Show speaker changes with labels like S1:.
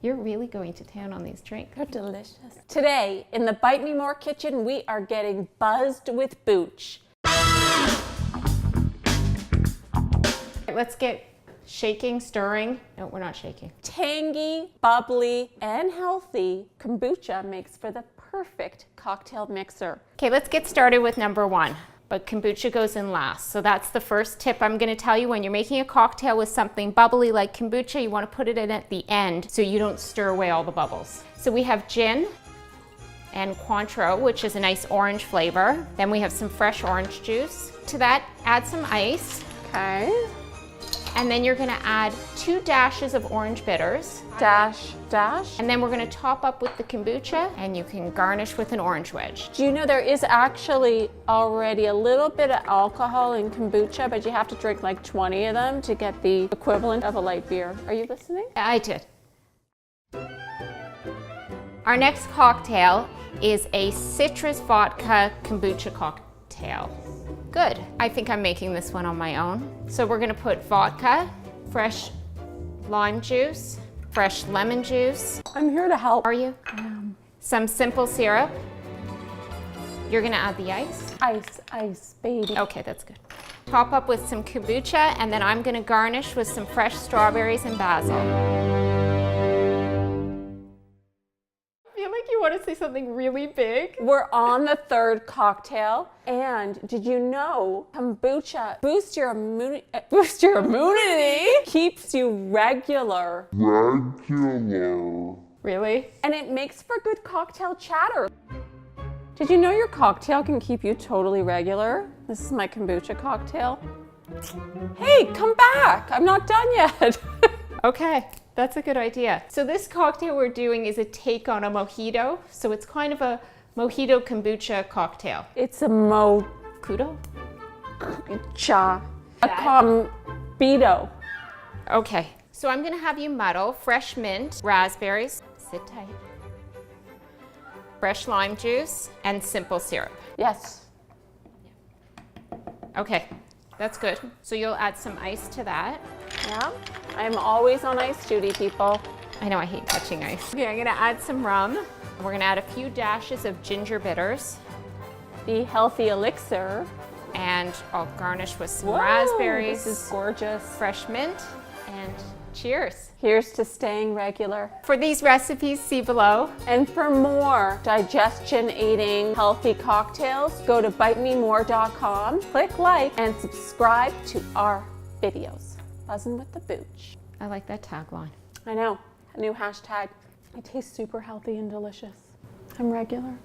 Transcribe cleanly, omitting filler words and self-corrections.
S1: You're really going to town on these drinks.
S2: They're delicious. Today, in the Bite Me More kitchen, we are getting buzzed with booch.
S1: Let's get shaking, stirring. No, we're not shaking.
S2: Tangy, bubbly, and healthy kombucha makes for the perfect cocktail mixer.
S1: Okay, let's get started with number 1. But kombucha goes in last. So that's the first tip I'm going to tell you. When you're making a cocktail with something bubbly like kombucha, you want to put it in at the end so you don't stir away all the bubbles. So we have gin and Cointreau, which is a nice orange flavor. Then we have some fresh orange juice. To that, add some ice.
S2: Okay.
S1: And then you're going to add 2 dashes of orange bitters.
S2: Dash.
S1: And then we're going to top up with the kombucha, and you can garnish with an orange wedge.
S2: Do you know there is actually already a little bit of alcohol in kombucha, but you have to drink like 20 of them to get the equivalent of a light beer. Are you listening?
S1: I did. Our next cocktail is a citrus vodka kombucha cocktail. Good. I think I'm making this one on my own. So we're going to put vodka, fresh lime juice, fresh lemon juice.
S2: I'm here to help.
S1: Are you? Some simple syrup. You're going to add the ice.
S2: Ice, baby.
S1: Okay, that's good. Top up with some kombucha, and then I'm going to garnish with some fresh strawberries and basil. You want to say something really big?
S2: We're on the 3rd cocktail, and did you know kombucha boosts your immunity, keeps you regular.
S1: Really?
S2: And it makes for good cocktail chatter. Did you know your cocktail can keep you totally regular? This is my kombucha cocktail. Hey, come back! I'm not done yet.
S1: Okay. That's a good idea. So this cocktail we're doing is a take on a mojito. So it's kind of a mojito kombucha cocktail.
S2: It's a
S1: Kudo?
S2: A kombito.
S1: Okay. So I'm gonna have you muddle fresh mint, raspberries, sit tight, fresh lime juice, and simple syrup.
S2: Yes.
S1: Okay, that's good. So you'll add some ice to that.
S2: Yeah, I'm always on ice duty, people.
S1: I know I hate touching ice. Okay, I'm gonna add some rum. We're gonna add a few dashes of ginger bitters.
S2: The healthy elixir.
S1: And I'll garnish with some raspberries.
S2: This is gorgeous.
S1: Fresh mint, and cheers.
S2: Here's to staying regular.
S1: For these recipes, see below.
S2: And for more digestion-aiding healthy cocktails, go to bitememore.com, click like, and subscribe to our videos. Buzzing with the booch.
S1: I like that tagline.
S2: I know, a new hashtag. I taste super healthy and delicious. I'm regular.